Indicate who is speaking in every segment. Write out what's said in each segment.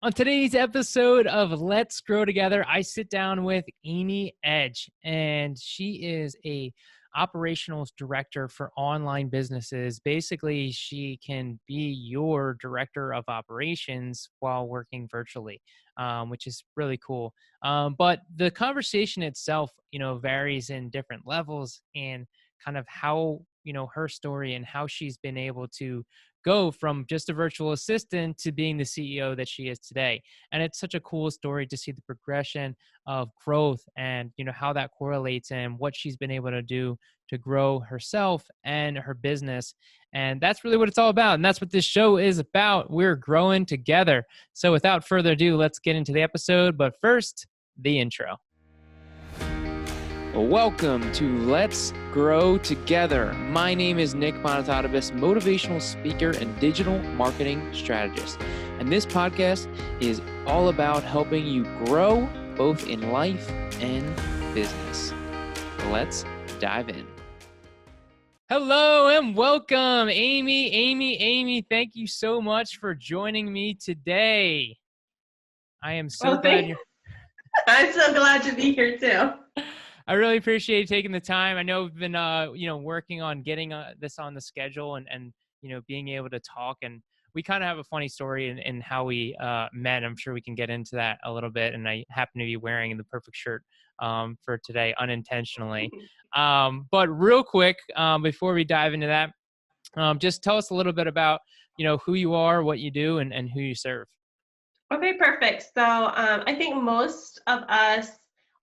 Speaker 1: On today's episode of Let's Grow Together, I sit down with Amy Edge, and she is a operational director for online businesses. Basically, she can be your director of operations while working virtually, which is really cool. But the conversation itself, varies in different levels and kind of how, her story and how she's been able to go from just a virtual assistant to being the CEO that she is today. And it's such a cool story to see the progression of growth and how that correlates and what she's been able to do to grow herself and her business. And that's really what it's all about. And that's what this show is about. We're growing together. So without further ado, let's get into the episode. But first, the intro. Welcome to Let's Grow Together. My name is Nick Bonatadabis, motivational speaker and digital marketing strategist. And this podcast is all about helping you grow both in life and business. Let's dive in. Hello and welcome, Amy. Thank you so much for joining me today. I am so glad you're...
Speaker 2: I'm so glad to be here too.
Speaker 1: I really appreciate you taking the time. I know we've been, working on getting this on the schedule and being able to talk. And we kind of have a funny story in how we met. I'm sure we can get into that a little bit. And I happen to be wearing the perfect shirt for today unintentionally. But real quick, before we dive into that, just tell us a little bit about, who you are, what you do, and who you serve.
Speaker 2: Okay, perfect. So I think most of us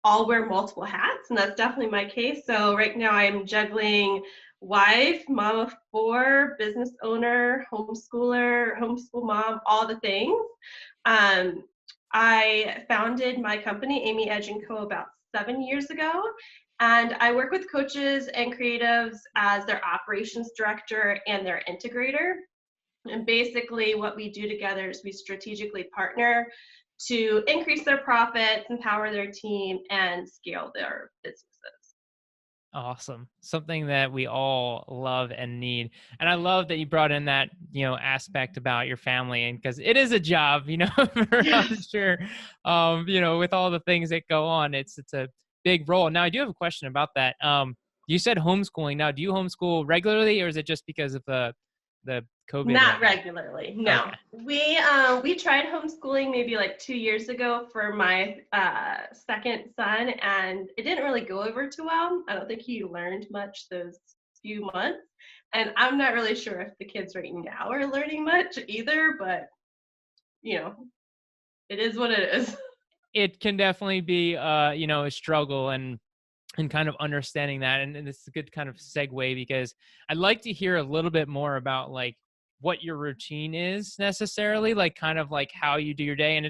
Speaker 2: all wear multiple hats, and that's definitely my case. So right now I'm juggling wife, mom of four, business owner, homeschooler, homeschool mom, all the things. I founded my company, Amy Edge & Co., about 7 years ago. And I work with coaches and creatives as their operations director and their integrator. And basically what we do together is we strategically partner to increase their profits, empower their team, and scale their businesses.
Speaker 1: Awesome. Something that we all love and need. And I love that you brought in that, aspect about your family, and because it is a job, I'm sure, with all the things that go on, it's a big role. Now I do have a question about that. You said homeschooling. Now, do you homeschool regularly, or is it just because of the COVID?
Speaker 2: Not regularly, no.
Speaker 1: Okay.
Speaker 2: We tried homeschooling maybe like 2 years ago for my second son, and it didn't really go over too well. I don't think he learned much those few months, and I'm not really sure if the kids right now are learning much either, but it is what it is.
Speaker 1: It can definitely be a struggle, and kind of understanding that. And this is a good kind of segue, because I'd like to hear a little bit more about like what your routine is necessarily, like kind of like how you do your day. And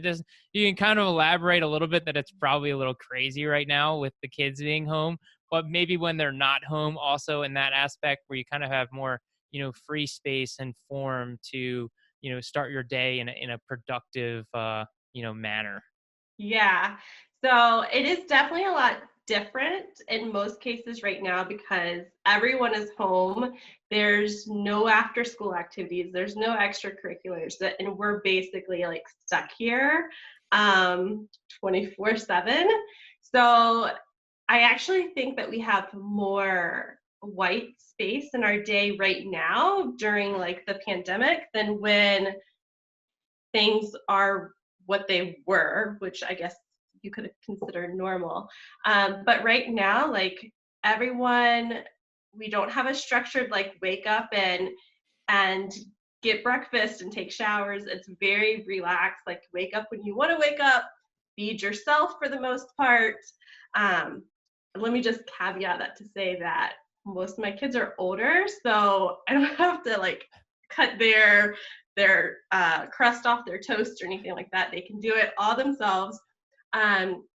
Speaker 1: you can kind of elaborate a little bit that it's probably a little crazy right now with the kids being home, but maybe when they're not home also in that aspect where you kind of have more, free space and form to, start your day in a productive, manner.
Speaker 2: Yeah. So it is definitely a lot different in most cases right now because everyone is home. There's no after school activities, there's no extracurriculars, and we're basically like stuck here 24/7. So I actually think that we have more white space in our day right now during like the pandemic than when things are what they were, which I guess you could consider normal. But right now, like everyone, we don't have a structured like wake up and get breakfast and take showers. It's very relaxed. Like wake up when you want to wake up, feed yourself for the most part. Let me just caveat that to say that most of my kids are older, so I don't have to like cut their crust off their toast or anything like that. They can do it all themselves.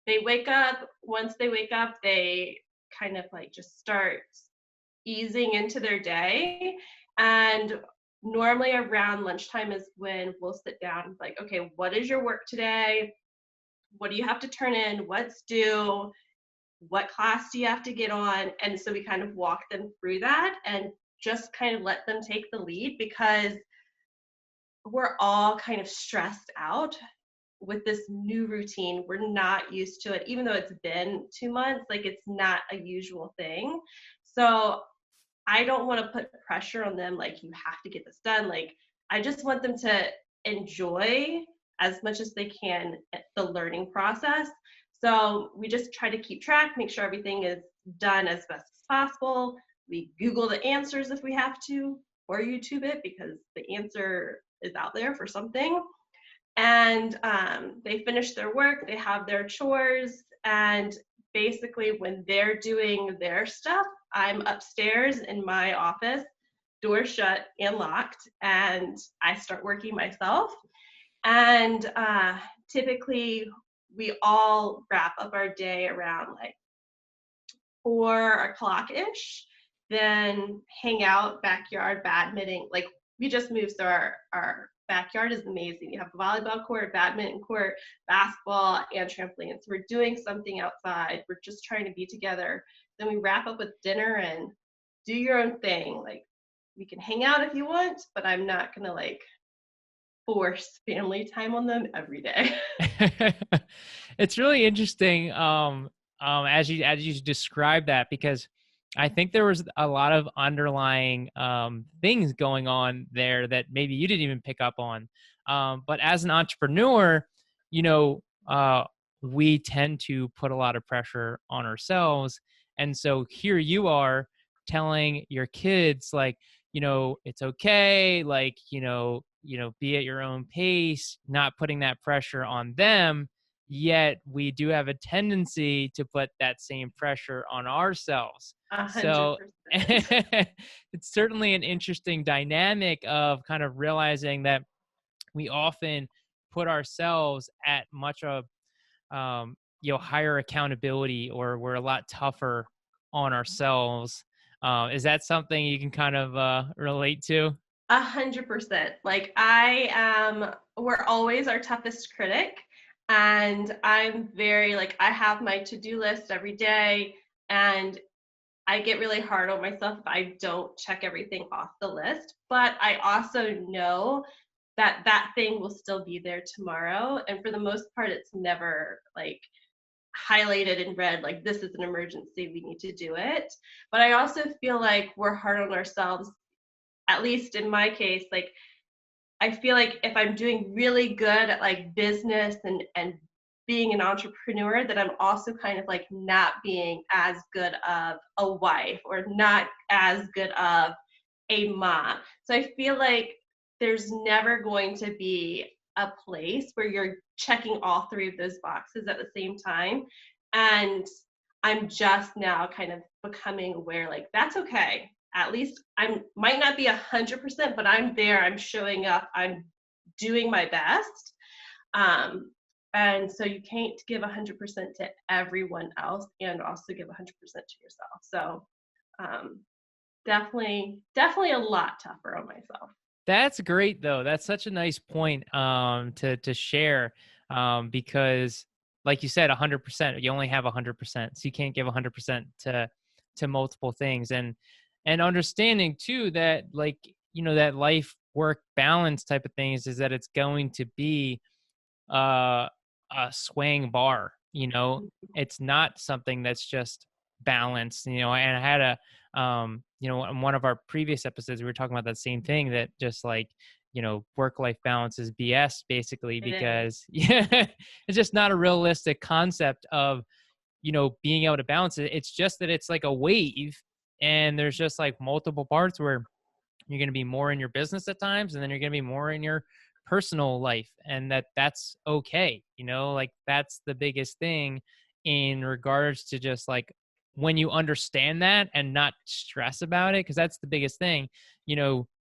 Speaker 2: They wake up. Once they wake up, they kind of like just start easing into their day. And normally around lunchtime is when we'll sit down like, okay, what is your work today? What do you have to turn in? What's due? What class do you have to get on? And so we kind of walk them through that and just kind of let them take the lead because we're all kind of stressed out with this new routine. We're not used to it, even though it's been 2 months, like it's not a usual thing. So I don't want to put pressure on them, like, you have to get this done. Like, I just want them to enjoy as much as they can the learning process. So we just try to keep track, make sure everything is done as best as possible. We Google the answers if we have to, or YouTube it because the answer is out there for something. And they finish their work, they have their chores, and basically when they're doing their stuff, I'm upstairs in my office, door shut and locked, and I start working myself. And typically we all wrap up our day around like 4 o'clock ish, then hang out backyard badminton. Like, we just moved, so our backyard is amazing. You have a volleyball court, badminton court, basketball, and trampoline. So we're doing something outside. We're just trying to be together. Then we wrap up with dinner and do your own thing. Like, we can hang out if you want, but I'm not gonna like force family time on them every day.
Speaker 1: It's really interesting, as you describe that, because I think there was a lot of underlying things going on there that maybe you didn't even pick up on. But as an entrepreneur, you know, we tend to put a lot of pressure on ourselves, and so here you are telling your kids, like, it's okay, like, be at your own pace, not putting that pressure on them. Yet we do have a tendency to put that same pressure on ourselves.
Speaker 2: A hundred
Speaker 1: So
Speaker 2: percent.
Speaker 1: it's certainly an interesting dynamic of kind of realizing that we often put ourselves at much of higher accountability, or we're a lot tougher on ourselves. Is that something you can kind of relate to?
Speaker 2: 100%. Like, I am, we're always our toughest critic. And I'm very, like, I have my to do list every day. And I get really hard on myself if I don't check everything off the list. But I also know that that thing will still be there tomorrow. And for the most part, it's never like highlighted in red, like, this is an emergency, we need to do it. But I also feel like we're hard on ourselves, at least in my case. Like, I feel like if I'm doing really good at like business and being an entrepreneur, that I'm also kind of like not being as good of a wife or not as good of a mom. So I feel like there's never going to be a place where you're checking all three of those boxes at the same time. And I'm just now kind of becoming aware, like, that's okay. At least I might not be 100%, but I'm there. I'm showing up. I'm doing my best. Um, and so you can't give 100% to everyone else and also give 100% to yourself. So um, definitely a lot tougher on myself.
Speaker 1: That's great though. That's such a nice point to share, because like you said, 100%, you only have 100%. So you can't give 100% to multiple things, and understanding too that, like, that life work balance type of things is that it's going to be uh, a swaying bar. It's not something that's just balanced. And I had in one of our previous episodes, we were talking about that same thing, that just like, work life balance is BS basically,
Speaker 2: It is.
Speaker 1: because yeah, it's just not a realistic concept of, being able to balance it. It's just that it's like a wave, and there's just like multiple parts where you're going to be more in your business at times, and then you're going to be more in your personal life, and that's okay. Like, that's the biggest thing in regards to just like when you understand that and not stress about it, because that's the biggest thing.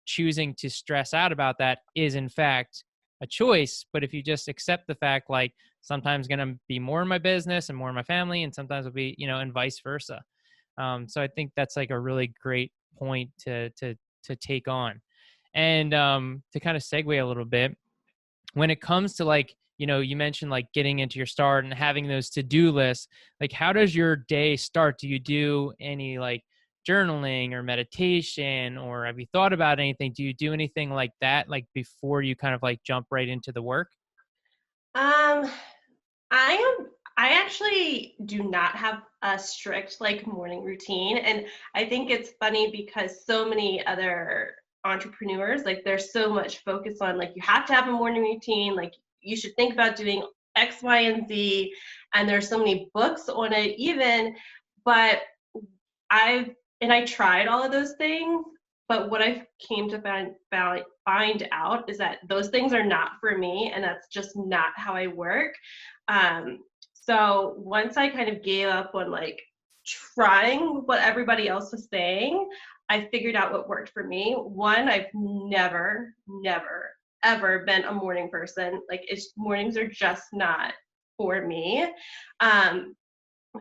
Speaker 1: Choosing to stress out about that is in fact a choice. But if you just accept the fact, like, sometimes going to be more in my business and more in my family, and sometimes it'll be, and vice versa. So I think that's like a really great point to take on. And to kind of segue a little bit, when it comes to, like, you mentioned like getting into your start and having those to-do lists, like, how does your day start? Do you do any like journaling or meditation, or have you thought about anything? Do you do anything like that, like before you kind of like jump right into the work?
Speaker 2: Um, I actually do not have a strict like morning routine. And I think it's funny because so many other entrepreneurs, like there's so much focus on like you have to have a morning routine, like you should think about doing X, Y, and Z. And there's so many books on it even, but I tried all of those things, but what I came to find out is that those things are not for me, and that's just not how I work. Um, so once I kind of gave up on like trying what everybody else was saying, I figured out what worked for me. One, I've never, ever been a morning person. Like mornings are just not for me. Um,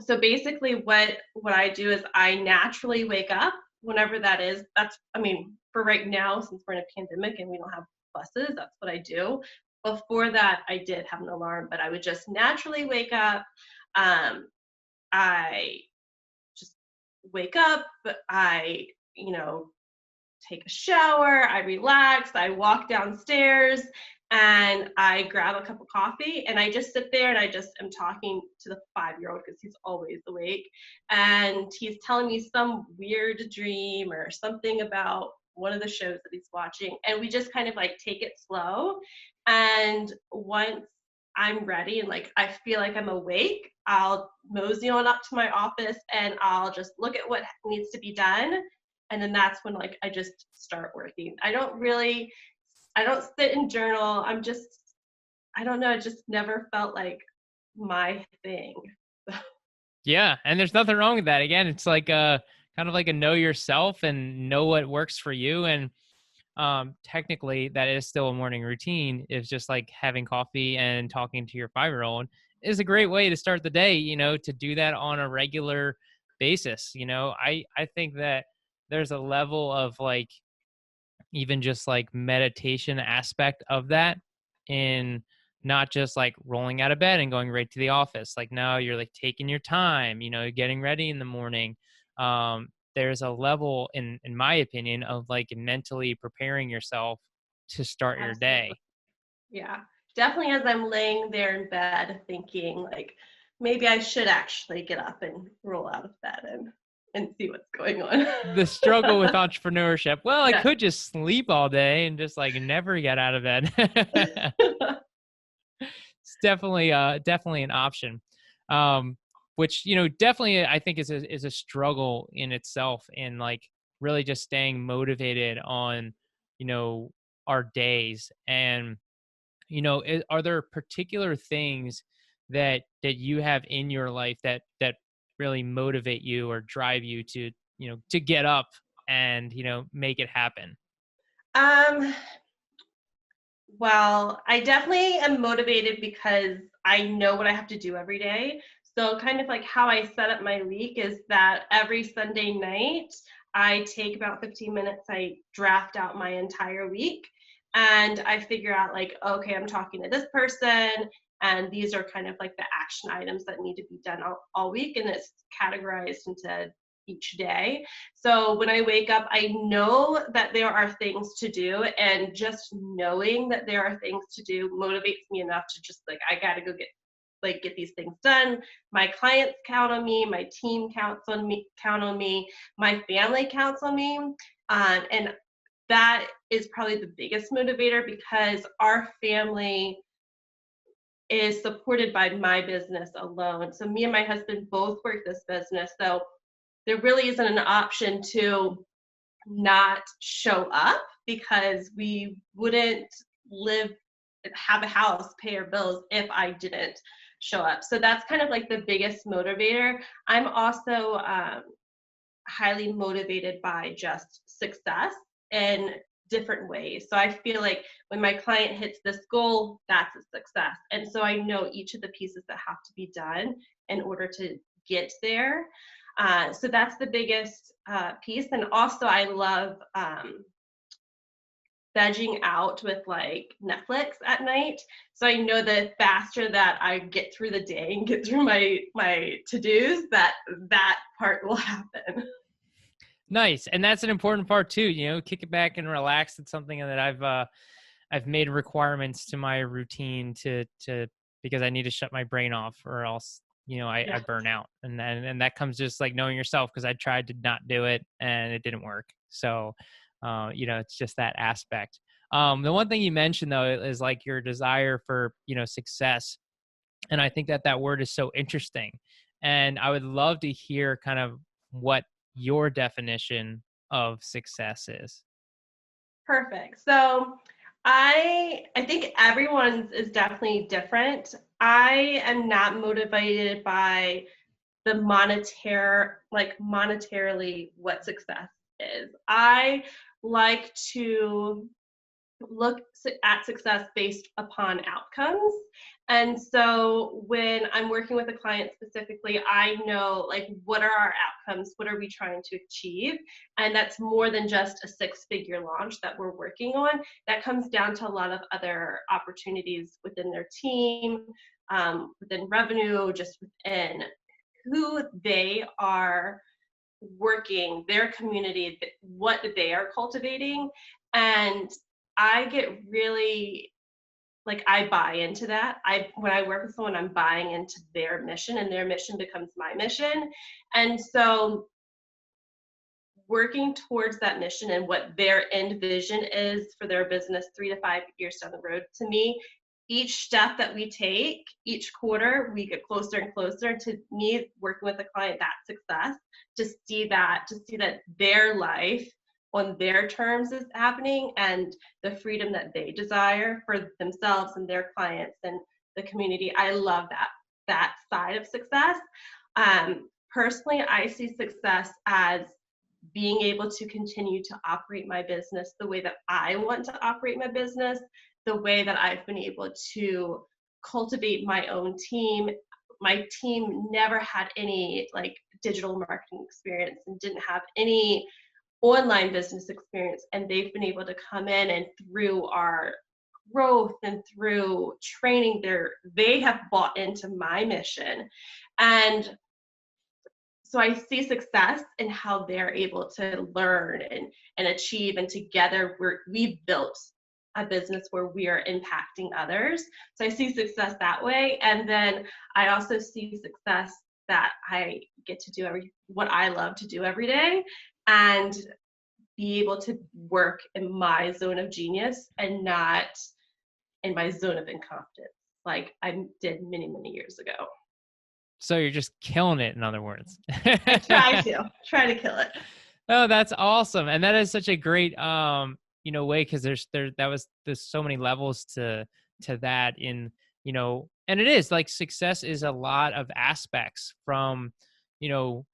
Speaker 2: so basically what I do is I naturally wake up whenever that is. That's, I mean, for right now, since we're in a pandemic and we don't have buses, that's what I do. Before that, I did have an alarm, but I would just naturally wake up. um, I just wake up. I, you know, take a shower, I relax, I walk downstairs, and I grab a cup of coffee and I just sit there and I just am talking to the 5-year-old because he's always awake. And he's telling me some weird dream or something about one of the shows that he's watching. And we just kind of like take it slow. And once I'm ready and like I feel like I'm awake, I'll mosey on up to my office and I'll just look at what needs to be done. And then that's when like I just start working. I don't sit and journal. I don't know, it just never felt like my thing.
Speaker 1: Yeah, and there's nothing wrong with that. Again, it's like a kind of like a know yourself and know what works for you. And technically, that is still a morning routine. It's just like having coffee and talking to your 5-year-old is a great way to start the day. To do that on a regular basis. I think that there's a level of like even just like meditation aspect of that in not just like rolling out of bed and going right to the office. Like now you're like taking your time, getting ready in the morning. There's a level in my opinion of like mentally preparing yourself to start your
Speaker 2: Absolutely.
Speaker 1: day.
Speaker 2: Yeah. Definitely as I'm laying there in bed thinking like maybe I should actually get up and roll out of bed and see what's going on.
Speaker 1: The struggle with entrepreneurship. Well, I
Speaker 2: Yeah.
Speaker 1: could just sleep all day and just like never get out of bed. It's definitely an option. Which definitely I think is a struggle in itself, and like really just staying motivated on you know our days. And are there particular things that you have in your life that really motivate you or drive you to get up and make it happen?
Speaker 2: um Well, I definitely am motivated because I know what I have to do every day. So, kind of like how I set up my week is that every Sunday night, I take about 15 minutes, I draft out my entire week, and I figure out, like, okay, I'm talking to this person, and these are kind of like the action items that need to be done all week, and it's categorized into each day. So when I wake up, I know that there are things to do, and just knowing that there are things to do motivates me enough to just like I got to go get these things done. My clients count on me, my team count on me, my family counts on me, and that is probably the biggest motivator because our family is supported by my business alone. So me and my husband both work this business, so there really isn't an option to not show up because we wouldn't live, have a house, pay our bills if I didn't show up. So that's kind of like the biggest motivator. I'm also highly motivated by just success in different ways. So I feel like when my client hits this goal, that's a success. And so I know each of the pieces that have to be done in order to get there. So that's the biggest piece. And also, I love vegging out with like Netflix at night. So I know that faster that I get through the day and get through my to-dos, that part will happen.
Speaker 1: Nice. And that's an important part too, kick it back and relax. It's something that I've made requirements to my routine to because I need to shut my brain off, or else, I
Speaker 2: Yeah.
Speaker 1: burn out. And that comes just like knowing yourself, because I tried to not do it and it didn't work. So, it's just that aspect. The one thing you mentioned though is like your desire for, success. And I think that that word is so interesting. And I would love to hear kind of what your definition of success is.
Speaker 2: Perfect. So I think everyone's is definitely different. I am not motivated by the monetarily what success is. I like to look at success based upon outcomes. And so when I'm working with a client specifically, I know like what are our outcomes? What are we trying to achieve? And that's more than just a six-figure launch that we're working on. That comes down to a lot of other opportunities within their team, within revenue, just within who they are working, their community, what they are cultivating. And I get really like I buy into that. I when I work with someone, I'm buying into their mission and their mission becomes my mission. And so working towards that mission and what their end vision is for their business 3 to 5 years down the road, to me, each step that we take each quarter, we get closer and closer to me working with a client, that success, to see that their life on their terms is happening, and the freedom that they desire for themselves and their clients and the community. I love that side of success. Personally, I see success as being able to continue to operate my business the way that I want to operate my business, the way that I've been able to cultivate my own team. My team never had any like digital marketing experience and didn't have any online business experience, and they've been able to come in, and through our growth and through training, they have bought into my mission. And so I see success in how they're able to learn and achieve, and together we've built a business where we are impacting others. So I see success that way. And then I also see success that I get to do what I love to do every day, and be able to work in my zone of genius and not in my zone of incompetence like I did many, many years ago.
Speaker 1: So you're just killing it, in other words.
Speaker 2: I try to kill it.
Speaker 1: Oh, that's awesome. And that is such a great way, because there's so many levels to that and it is like success is a lot of aspects from, you know,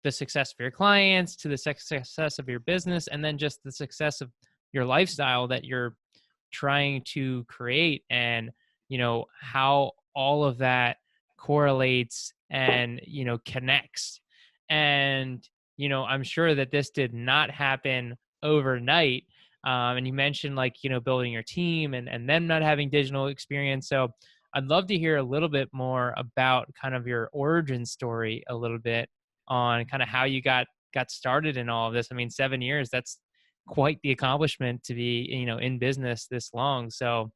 Speaker 1: the success of your clients to the success of your business, and then just the success of your lifestyle that you're trying to create, and how all of that correlates and connects. And I'm sure that this did not happen overnight. And you mentioned like building your team and them not having digital experience. So I'd love to hear a little bit more about kind of your origin story, a little bit on kind of how you got started in all of this. I mean, 7 years, that's quite the accomplishment to be, in business this long. So,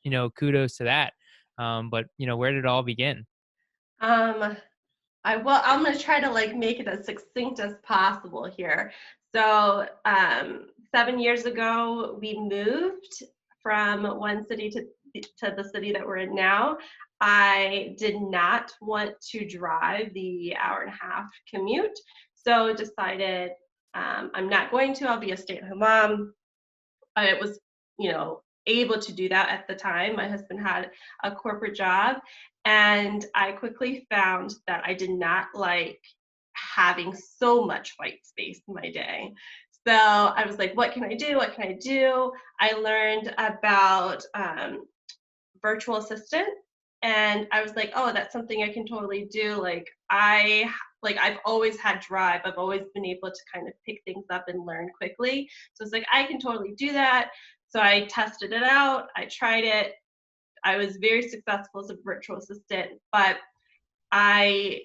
Speaker 1: kudos to that. But where did it all begin?
Speaker 2: Um, I'm gonna try to like make it as succinct as possible here. So 7 years ago, we moved from one city to the city that we're in now. I did not want to drive the hour and a half commute, so decided I'm not going to. I'll be a stay-at-home mom. I was, able to do that at the time. My husband had a corporate job, and I quickly found that I did not like having so much white space in my day. So I was like, what can I do? What can I do? I learned about virtual assistant, and I was like, oh, that's something I can totally do. I've always had drive. I've always been able to kind of pick things up and learn quickly. So it's like I can totally do that. So I tested it out. I tried it. I was very successful as a virtual assistant, but I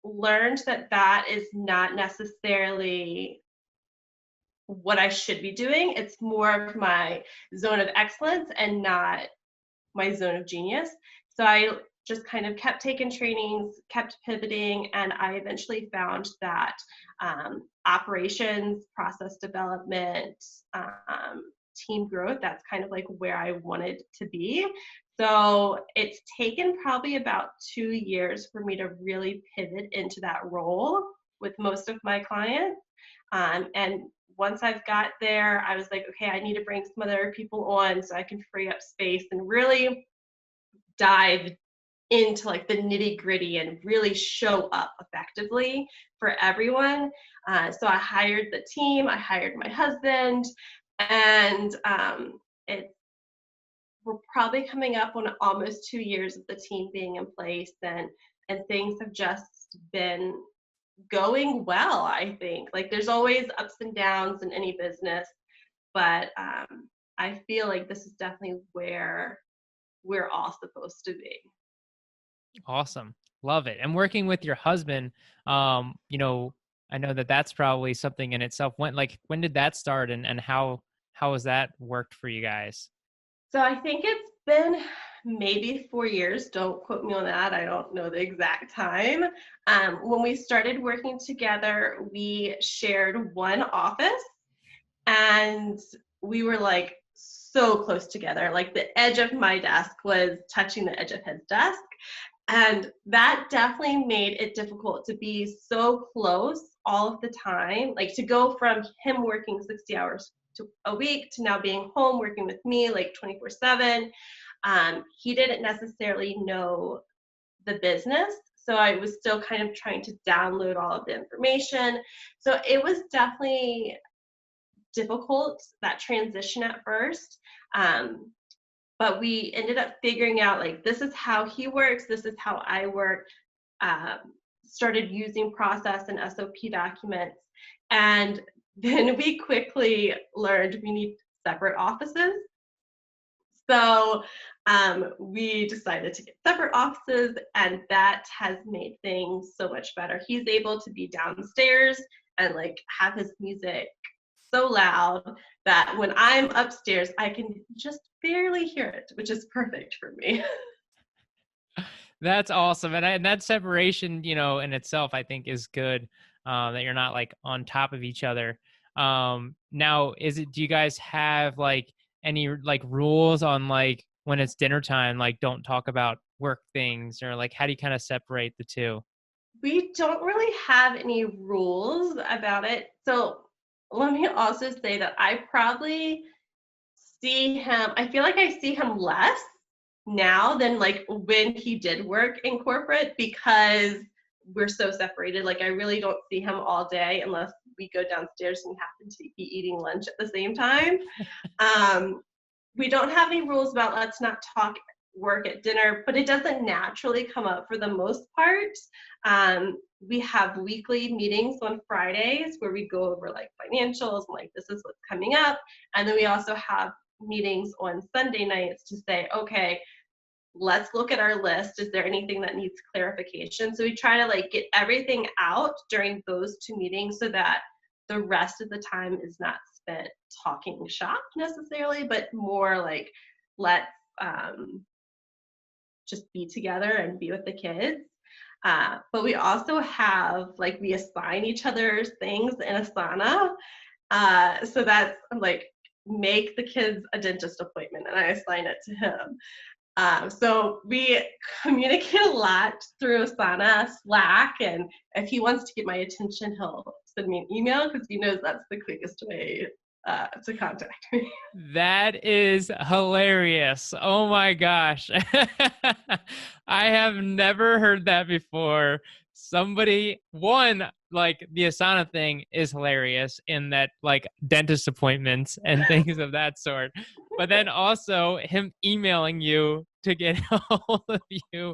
Speaker 2: learned that that is not necessarily what I should be doing. It's more of my zone of excellence and not my zone of genius. So I just kind of kept taking trainings, kept pivoting, and I eventually found that operations, process development, team growth, that's kind of like where I wanted to be. So it's taken probably about 2 years for me to really pivot into that role with most of my clients. And once I've got there, I was like, okay, I need to bring some other people on so I can free up space and really dive into like the nitty gritty and really show up effectively for everyone. So I hired the team, I hired my husband, and it's we're probably coming up on almost 2 years of the team being in place, and things have just been going well. I think like there's always ups and downs in any business, but I feel like this is definitely where we're all supposed to be.
Speaker 1: Awesome. Love it. And working with your husband, you know, I know that that's probably something in itself. When did that start, and how has that worked for you guys?
Speaker 2: So I think it's been maybe 4 years. Don't quote me on that. I don't know the exact time. When we started working together, we shared one office, and we were like so close together. Like the edge of my desk was touching the edge of his desk. And that definitely made it difficult to be so close all of the time. Like to go from him working 60 hours a week to now being home working with me like 24/7. He didn't necessarily know the business. So I was still kind of trying to download all of the information. So it was definitely difficult, that transition at first. But we ended up figuring out like this is how he works, this is how I work. um, Started using process and SOP documents, and then we quickly learned we need separate offices. So we decided to get separate offices, and that has made things so much better. He's able to be downstairs and like have his music so loud that when I'm upstairs, I can just barely hear it, which is perfect for me.
Speaker 1: That's awesome. And that separation, in itself, I think is good, that you're not like on top of each other. Now, do you guys have like any like rules on like when it's dinner time, like don't talk about work things, or like how do you kind of separate the two?
Speaker 2: We don't really have any rules about it. So let me also say that I probably see him, I feel like I see him less now than like when he did work in corporate because we're so separated. Like I really don't see him all day unless we go downstairs and happen to be eating lunch at the same time. Um, we don't have any rules about let's not talk work at dinner, but it doesn't naturally come up for the most part. We have weekly meetings on Fridays where we go over like financials and like this is what's coming up. And then we also have meetings on Sunday nights to say, okay, let's look at our list. Is there anything that needs clarification? So we try to like get everything out during those two meetings so that the rest of the time is not spent talking shop necessarily, but more like let's just be together and be with the kids. But we also have like we assign each other's things in Asana. So that's like make the kids a dentist appointment and I assign it to him. So we communicate a lot through Asana, Slack, and if he wants to get my attention, he'll send me an email because he knows that's the quickest way to contact me.
Speaker 1: That is hilarious. Oh my gosh. I have never heard that before. Like the Asana thing is hilarious in that like dentist appointments and things of that sort. But then also him emailing you to get a hold of you.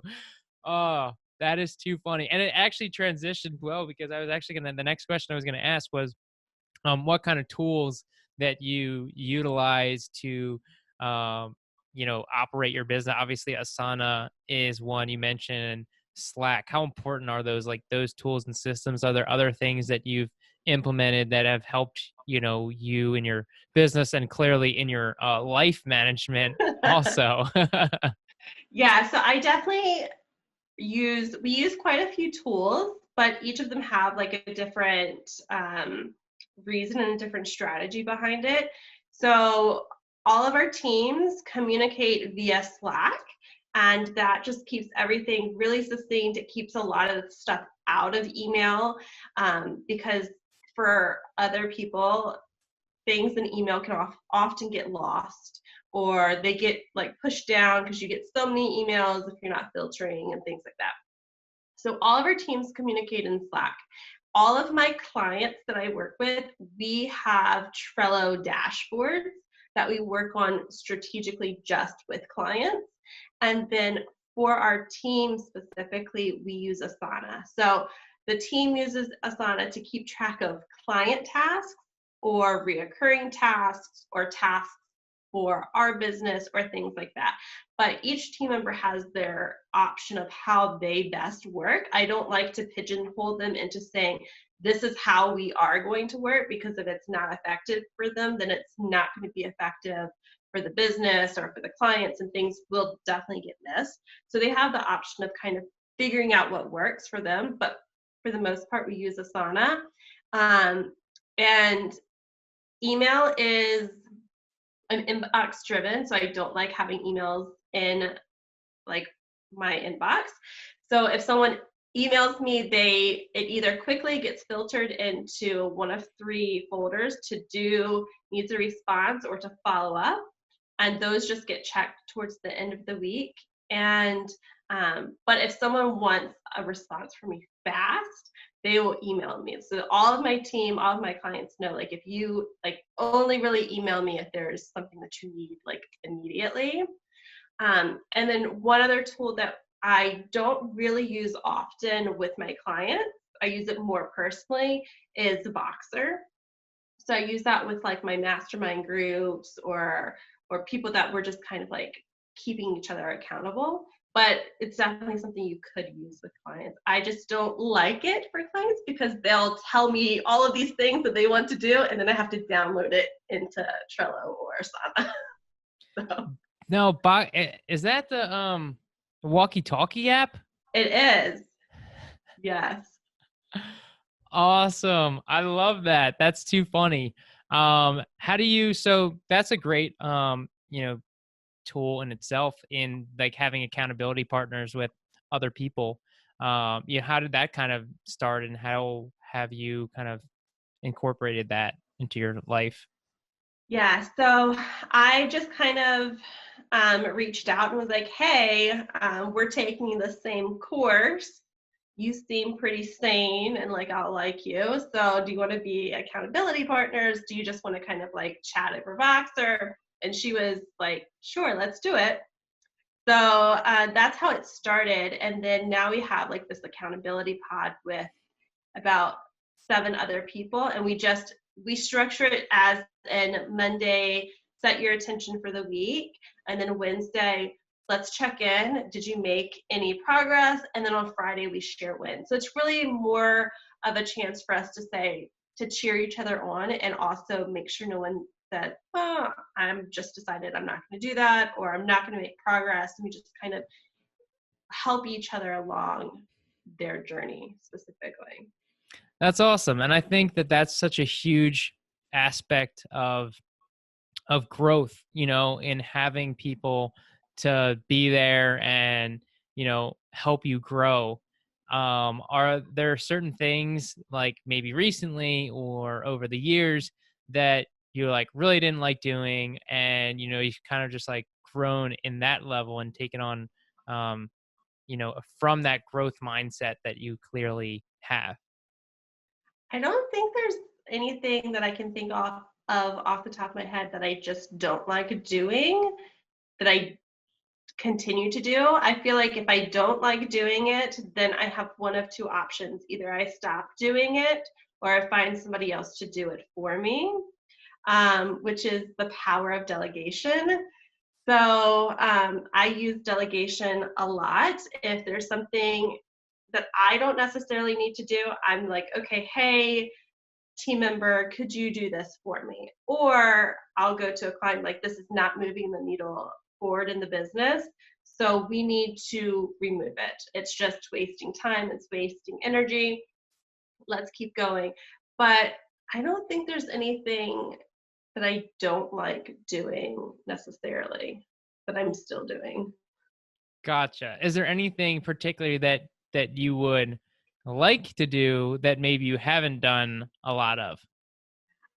Speaker 1: Oh, that is too funny. And it actually transitioned well because the next question I was going to ask was, what kind of tools that you utilize to operate your business. Obviously Asana is one you mentioned. Slack, how important are those tools and systems? Are there other things that you've implemented that have helped you in your business and clearly in your life management also?
Speaker 2: Yeah, so I definitely we use quite a few tools, but each of them have like a different reason and a different strategy behind it. So all of our teams communicate via Slack, and that just keeps everything really succinct. It keeps a lot of stuff out of email, because for other people, things in email can often get lost, or they get like pushed down because you get so many emails if you're not filtering and things like that. So all of our teams communicate in Slack. All of my clients that I work with, we have Trello dashboards that we work on strategically just with clients. And then for our team specifically, we use Asana. So the team uses Asana to keep track of client tasks or reoccurring tasks or tasks for our business or things like that. But each team member has their option of how they best work. I don't like to pigeonhole them into saying, this is how we are going to work, because if it's not effective for them, then it's not going to be effective for the business or for the clients, and things will definitely get missed. So they have the option of kind of figuring out what works for them. But for the most part, we use Asana. And email is an inbox driven, so I don't like having emails in like my inbox. So if someone emails me, it either quickly gets filtered into one of three folders: to do, needs a response, or to follow up. And those just get checked towards the end of the week. And but if someone wants a response from me fast, they will email me. So all of my team, all of my clients know, like, if you like only really email me if there's something that you need like immediately. And then one other tool that I don't really use often with my clients, I use it more personally, is Voxer. So I use that with like my mastermind groups, or people that we're just kind of like keeping each other accountable. But it's definitely something you could use with clients. I just don't like it for clients because they'll tell me all of these things that they want to do, and then I have to download it into Trello or Asana. So
Speaker 1: No, is that the walkie-talkie app?
Speaker 2: it is. Yes.
Speaker 1: Awesome. I love that. That's too funny. How do you so that's a great tool in itself in like having accountability partners with other people. How did that kind of start and how have you kind of incorporated that into your life?
Speaker 2: Yeah, so I just kind of reached out and was like, hey, we're taking the same course. You seem pretty sane and like I'll like you. So do you want to be accountability partners? Do you just want to kind of like chat over Voxer? And she was like, sure, let's do it. So that's how it started. And then now we have like this accountability pod with about 7 other people, and we structure it as in Monday, set your attention for the week, and then Wednesday, let's check in, did you make any progress, and then on Friday we share wins. So it's really more of a chance for us to cheer each other on, and also make sure no one said, oh, I'm just decided I'm not going to do that, or I'm not going to make progress, and we just kind of help each other along their journey specifically.
Speaker 1: That's awesome. And I think that that's such a huge aspect of growth, in having people to be there and, help you grow. Are there certain things like maybe recently or over the years that you like really didn't like doing and, you've kind of just like grown in that level and taken on, um, from that growth mindset that you clearly have?
Speaker 2: I don't think there's anything that I can think of off the top of my head that I just don't like doing, that I continue to do. I feel like if I don't like doing it, then I have one of two options. Either I stop doing it or I find somebody else to do it for me, which is the power of delegation. So I use delegation a lot. If there's something that I don't necessarily need to do, I'm like, okay, hey, team member, could you do this for me? Or I'll go to a client like, this is not moving the needle forward in the business. So we need to remove it. It's just wasting time, it's wasting energy. Let's keep going. But I don't think there's anything that I don't like doing necessarily that I'm still doing.
Speaker 1: Gotcha. Is there anything particularly that you would like to do that maybe you haven't done a lot of?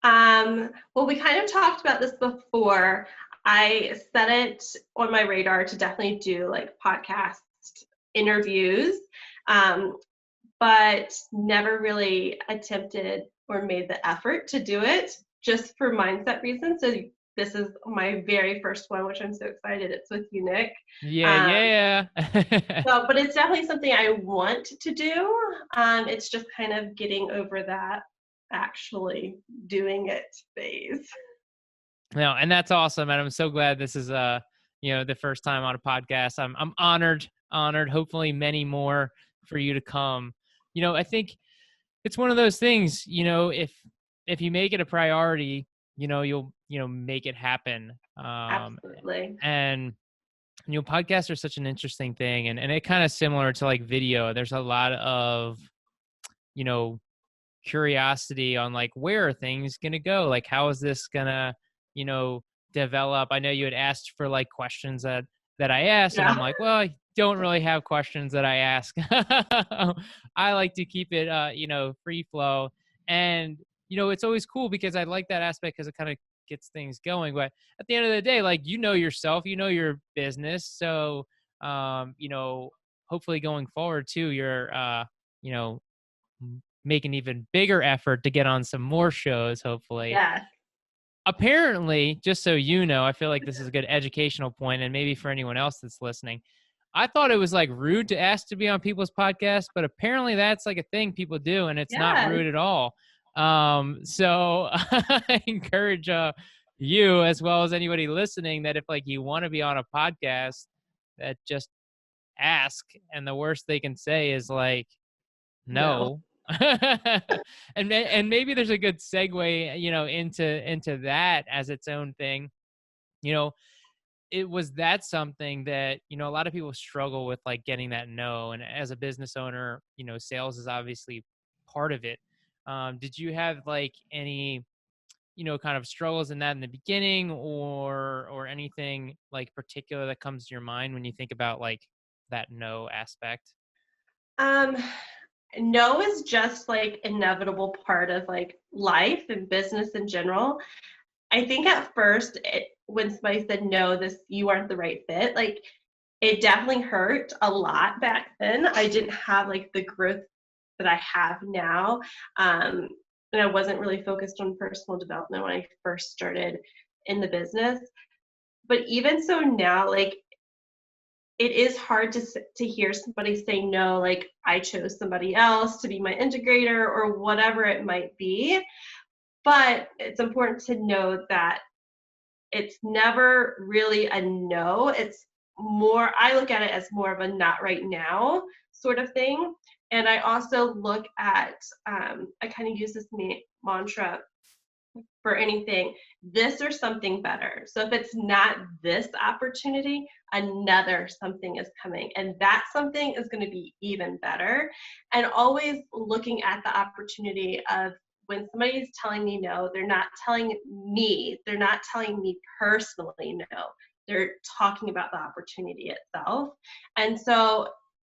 Speaker 2: Well, we kind of talked about this before. I set it on my radar to definitely do like podcast interviews, um, but never really attempted or made the effort to do it just for mindset reasons. So this is my very first one, which I'm so excited. It's with you, Nick.
Speaker 1: Yeah,
Speaker 2: Um,
Speaker 1: yeah.
Speaker 2: so, but it's definitely something I want to do. It's just kind of getting over that actually doing it phase.
Speaker 1: No, and that's awesome. And I'm so glad this is the first time on a podcast. I'm honored. Hopefully many more for you to come. I think it's one of those things, if you make it a priority, you'll make it happen.
Speaker 2: Absolutely.
Speaker 1: And podcasts are such an interesting thing, and it kind of similar to like video. There's a lot of you know curiosity on like where are things gonna go, like how is this gonna you know develop. I know you had asked for like questions that I asked, and
Speaker 2: Yeah.
Speaker 1: I'm like, well, I don't really have questions that I ask. I like to keep it free flow. And it's always cool because I like that aspect because it kind of gets things going. But at the end of the day, like, yourself, your business. So hopefully going forward too, you're you know make an even bigger effort to get on some more shows, hopefully.
Speaker 2: Yes.
Speaker 1: Apparently, just so you know, I feel like this is a good educational point, and maybe for anyone else that's listening, I thought it was like rude to ask to be on people's podcasts, but apparently that's like a thing people do, and it's not
Speaker 2: Yes.
Speaker 1: rude at all. So I encourage you, as well as anybody listening, that if like you want to be on a podcast, that just ask, and the worst they can say is like
Speaker 2: No.
Speaker 1: no. And maybe there's a good segue, into that as its own thing. You know, it was that something that, a lot of people struggle with, like getting that no. And as a business owner, sales is obviously part of it. Did you have like any, kind of struggles in that in the beginning, or anything like particular that comes to your mind when you think about like that no aspect?
Speaker 2: Um, no is just like inevitable part of like life and business in general. I think at first, when somebody said no, this you aren't the right fit, like it definitely hurt a lot back then. I didn't have like the growth that I have now. Um, and I wasn't really focused on personal development when I first started in the business. But even so now, like it is hard to hear somebody say no, like I chose somebody else to be my integrator or whatever it might be. But it's important to know that it's never really a no. It's more, I look at it as more of a not right now sort of thing. And I also look at, I kind of use this mantra for anything, this or something better. So if it's not this opportunity, another something is coming. And that something is going to be even better. And always looking at the opportunity of when somebody is telling me no, they're not telling me personally no. They're talking about the opportunity itself. And so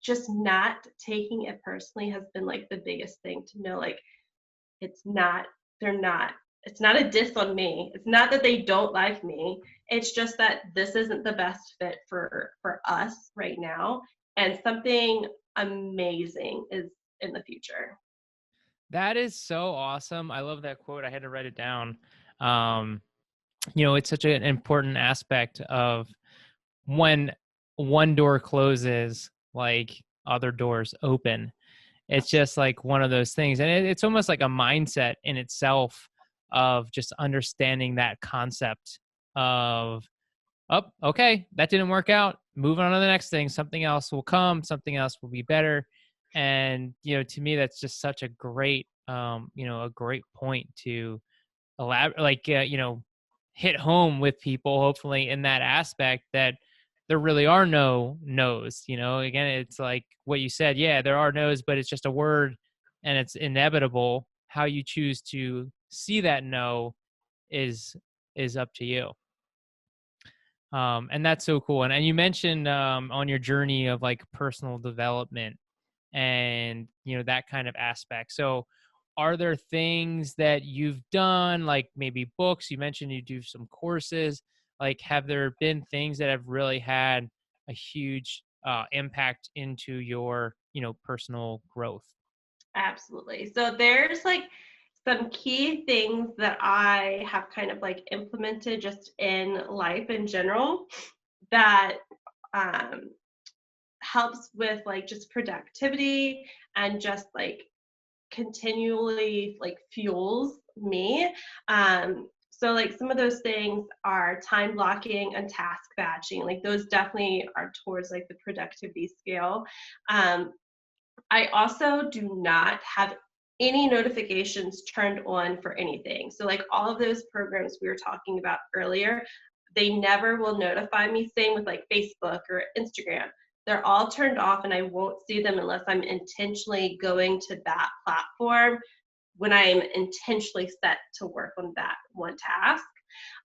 Speaker 2: just not taking it personally has been like the biggest thing to know, like, it's not, they're not, it's not a diss on me. It's not that they don't like me. It's just that this isn't the best fit for us right now. And something amazing is in the future.
Speaker 1: That is so awesome. I love that quote. I had to write it down. Um, it's such an important aspect of when one door closes, like other doors open. It's just like one of those things. And it's almost like a mindset in itself of just understanding that concept of, oh, okay, that didn't work out. Moving on to the next thing. Something else will come. Something else will be better. And to me, that's just such a great, a great point to elaborate, like hit home with people. Hopefully, in that aspect, that there really are no no's. Again, it's like what you said. Yeah, there are no's, but it's just a word and it's inevitable. How you choose to see that no is up to you. And that's so cool. And you mentioned on your journey of like personal development and that kind of aspect. So are there things that you've done, like maybe books? You mentioned you do some courses. Like, have there been things that have really had a huge impact into your personal growth?
Speaker 2: Absolutely. So there's like some key things that I have kind of like implemented just in life in general that um, helps with like just productivity and just like continually like fuels me. So like some of those things are time blocking and task batching. Like those definitely are towards like the productivity scale. Um, I also do not have any notifications turned on for anything. So like all of those programs we were talking about earlier, they never will notify me. Same with like Facebook or Instagram. They're all turned off and I won't see them unless I'm intentionally going to that platform when I am intentionally set to work on that one task.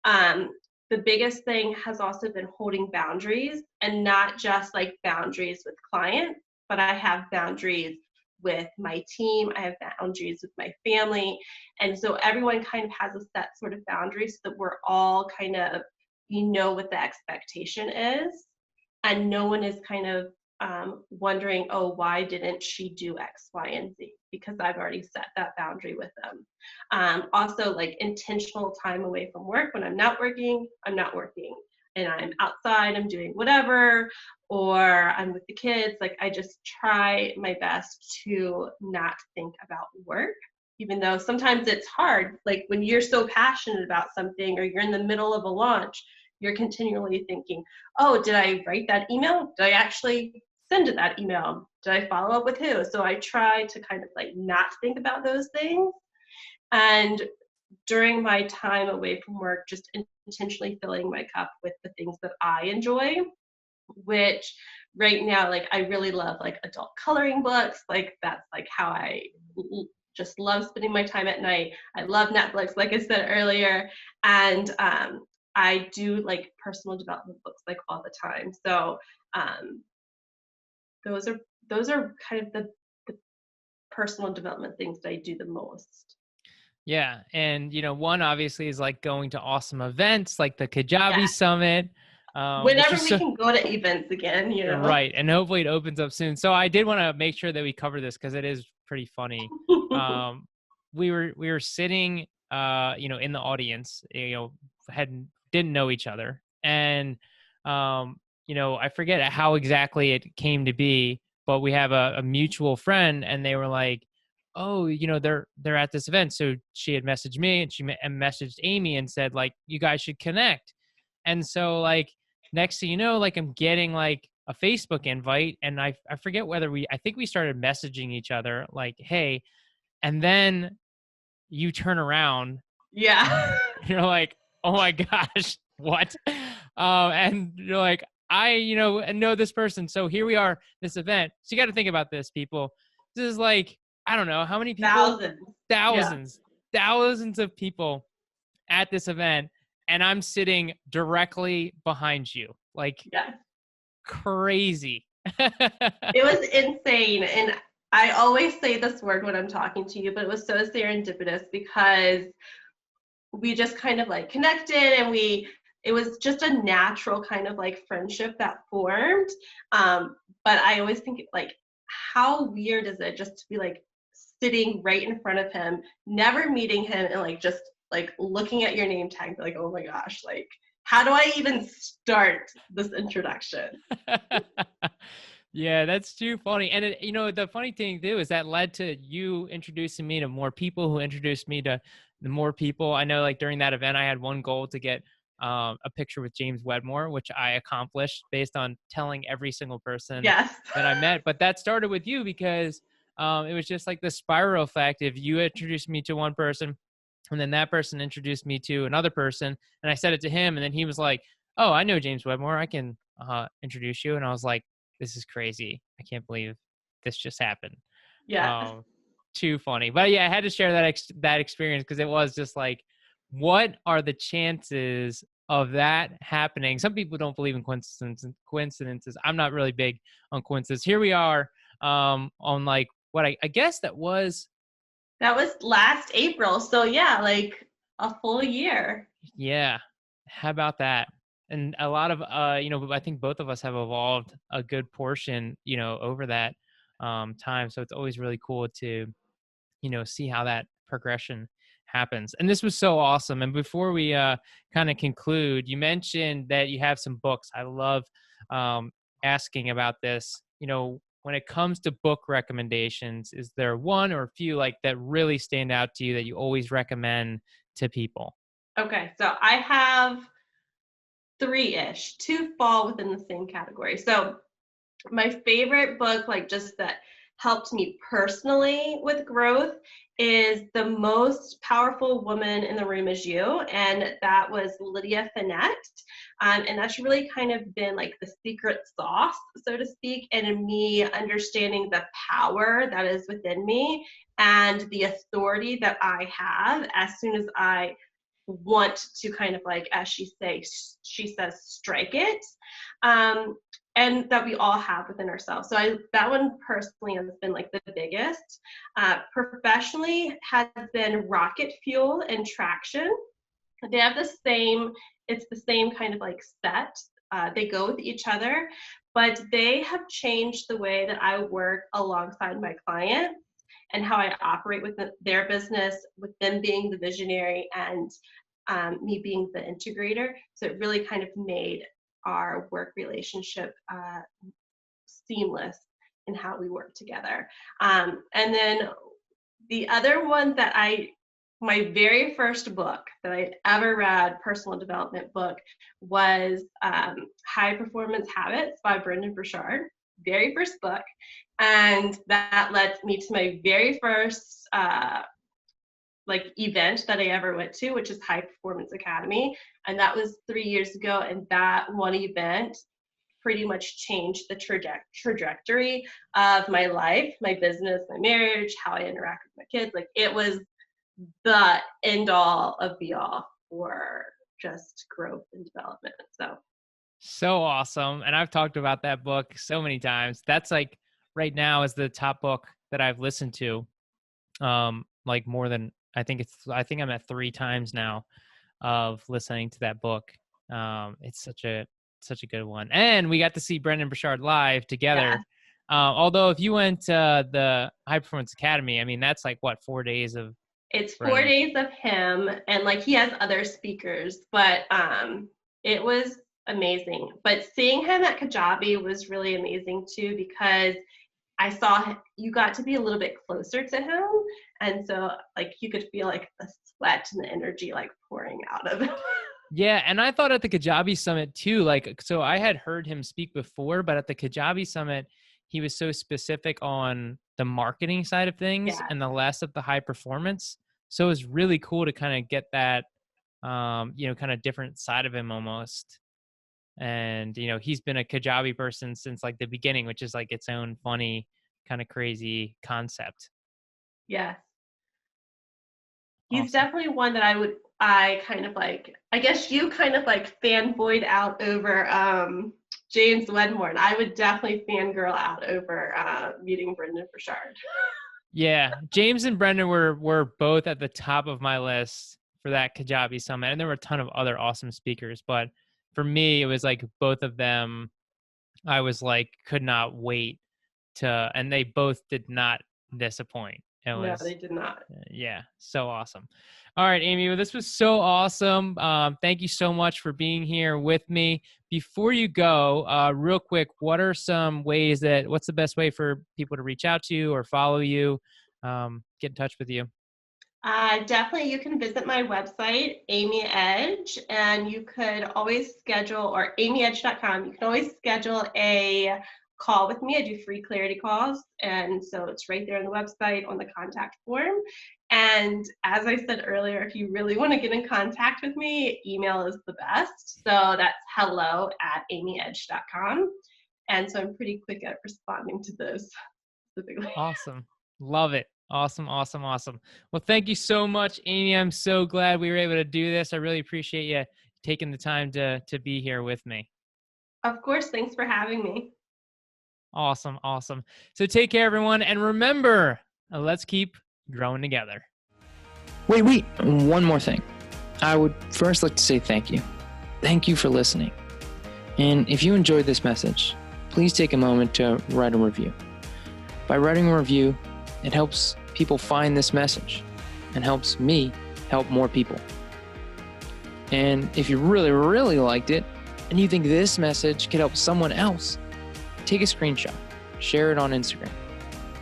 Speaker 2: Um, the biggest thing has also been holding boundaries, and not just like boundaries with clients, but I have boundaries with my team, I have boundaries with my family. And so everyone kind of has a set sort of boundaries so that we're all kind of, what the expectation is. And no one is kind of wondering, oh, why didn't she do X, Y, and Z? Because I've already set that boundary with them. Also, like intentional time away from work. When I'm not working, I'm not working. And I'm outside, I'm doing whatever, or I'm with the kids. Like, I just try my best to not think about work, even though sometimes it's hard. Like, when you're so passionate about something or you're in the middle of a launch, you're continually thinking, oh, did I write that email? Did I actually send that email? Did I follow up with who? So I try to kind of like not think about those things. And during my time away from work, just intentionally filling my cup with the things that I enjoy, which right now, like I really love like adult coloring books. Like that's like how I just love spending my time at night. I love Netflix, like I said earlier. And I do like personal development books like all the time. So um, those are kind of the personal development things that I do the most.
Speaker 1: Yeah. And, one obviously is like going to awesome events like the Kajabi
Speaker 2: Yeah.
Speaker 1: Summit, which
Speaker 2: Whenever
Speaker 1: is
Speaker 2: we
Speaker 1: so
Speaker 2: can go to events again.
Speaker 1: right. And hopefully it opens up soon. So I did want to make sure that we cover this because it is pretty funny. Um, we were sitting, in the audience, didn't know each other. And, I forget how exactly it came to be, but we have a mutual friend and they were like, oh, they're at this event. So she had messaged me and she messaged Amy and said like, you guys should connect. And so like, next thing you know, like I'm getting like a Facebook invite and I forget whether I think we started messaging each other like, hey, and then you turn around,
Speaker 2: Yeah.
Speaker 1: you're like, oh my gosh, what? And you're like, I, know this person. So here we are, this event. So you got to think about this, people. This is like, I don't know how many people,
Speaker 2: Thousands. Yeah.
Speaker 1: thousands, thousands of people at this event. And I'm sitting directly behind you, like
Speaker 2: Yeah.
Speaker 1: crazy.
Speaker 2: It was insane. And I always say this word when I'm talking to you, but it was so serendipitous because we just kind of like connected and it was just a natural kind of like friendship that formed. But I always think like, how weird is it just to be like sitting right in front of him, never meeting him, and like just like looking at your name tag, like, oh my gosh, like how do I even start this introduction?
Speaker 1: Yeah, that's too funny. And the funny thing too is that led to you introducing me to more people who introduced me to the more people. I know like during that event, I had one goal to get a picture with James Wedmore, which I accomplished based on telling every single person
Speaker 2: Yes.
Speaker 1: that I met. But that started with you because it was just like the spiral effect. If you introduced me to one person and then that person introduced me to another person and I said it to him and then he was like, oh, I know James Wedmore. introduce you. And I was like, this is crazy. I can't believe this just happened.
Speaker 2: Yeah.
Speaker 1: Um, Too funny. But yeah, I had to share that experience because it was just like, what are the chances of that happening? Some people don't believe in coincidences. I'm not really big on coincidences. Here we are, on like what I guess that was.
Speaker 2: That was last April. So yeah, like a full year.
Speaker 1: Yeah. How about that? And a lot of, I think both of us have evolved a good portion, over that time. So it's always really cool to, see how that progression happens. And this was so awesome. And before we kind of conclude, you mentioned that you have some books. I love asking about this. When it comes to book recommendations, is there one or a few like that really stand out to you that you always recommend to people?
Speaker 2: Okay, so I have three-ish. Two fall within the same category. So my favorite book, like just that helped me personally with growth, is The Most Powerful Woman in the Room Is You. And that was Lydia Finette. And that's really kind of been like the secret sauce, so to speak, and me understanding the power that is within me and the authority that I have as soon as I want to kind of like, as she says, strike it. Um, and that we all have within ourselves. So that one personally has been like the biggest. Professionally has been Rocket Fuel and Traction. They have it's the same kind of like set. They go with each other, but they have changed the way that I work alongside my clients and how I operate with their business, with them being the visionary and me being the integrator. So it really kind of made our work relationship seamless in how we work together. And then the other one that my very first book that I ever read, personal development book, was High Performance Habits by Brendon Burchard. Very first book. And that led me to my very first like event that I ever went to, which is High Performance Academy. And that was 3 years ago. And that one event pretty much changed the trajectory of my life, my business, my marriage, how I interact with my kids. Like it was the end all of be all for just growth and development.
Speaker 1: So awesome. And I've talked about that book so many times. That's like right now is the top book that I've listened to. Like more than I think I'm at 3 times now of listening to that book. It's such a good one. And we got to see Brendon Burchard live
Speaker 2: Yeah,
Speaker 1: together. Although if you went to the High Performance Academy, I mean that's like what, 4 days of
Speaker 2: it's four
Speaker 1: Brennan.
Speaker 2: days of him, and like he has other speakers, but it was amazing. But seeing him at Kajabi was really amazing too, because I saw you got to be a little bit closer to him, and so like you could feel like the sweat and the energy like pouring out of him.
Speaker 1: Yeah, and I thought at the Kajabi Summit too, like, so I had heard him speak before, but at the Kajabi Summit, he was so specific on the marketing side of things
Speaker 2: Yeah,
Speaker 1: and the less of the high performance. So it was really cool to kind of get that, kind of different side of him almost. And, he's been a Kajabi person since like the beginning, which is like its own funny, kind of crazy concept.
Speaker 2: yeah. He's
Speaker 1: Awesome.
Speaker 2: definitely one that I kind of like, I guess you kind of like fanboyed out over James Wedmore, and I would definitely fangirl out over meeting Brendon Burchard.
Speaker 1: Yeah, James and Brendan were both at the top of my list for that Kajabi Summit, and there were a ton of other awesome speakers. But for me, it was like both of them. I was like, could not wait to, and they both did not disappoint. It
Speaker 2: No,
Speaker 1: was,
Speaker 2: they did not.
Speaker 1: yeah, so awesome. All right, Amy, well, this was so awesome. Thank you so much for being here with me. Before you go, real quick, what's the best way for people to reach out to you or follow you, get in touch with you?
Speaker 2: Definitely, you can visit my website, Amy Edge, and you could always schedule, or amyedge.com, you can always schedule a call with me. I do free clarity calls. And so it's right there on the website on the contact form. And as I said earlier, if you really want to get in contact with me, email is the best. So that's hello@amyedge.com. And so I'm pretty quick at responding to those specifically.
Speaker 1: Awesome. Love it. Awesome, awesome, awesome. Well, thank you so much, Amy. I'm so glad we were able to do this. I really appreciate you taking the time to be here with me.
Speaker 2: Of course, thanks for having me.
Speaker 1: Awesome, awesome. So take care, everyone. And remember, let's keep growing together.
Speaker 3: Wait, one more thing. I would first like to say thank you. Thank you for listening. And if you enjoyed this message, please take a moment to write a review. By writing a review, it helps people find this message and helps me help more people. And if you really, really liked it and you think this message could help someone else, take a screenshot, share it on Instagram,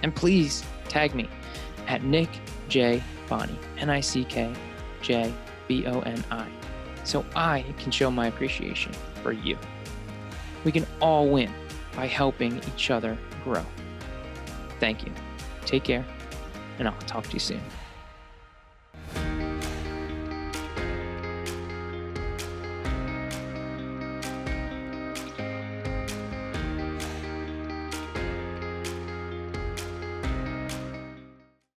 Speaker 3: and please tag me at Nick J. Boni, NickJBoni, so I can show my appreciation for you. We can all win by helping each other grow. Thank you. Take care, and I'll talk to you soon.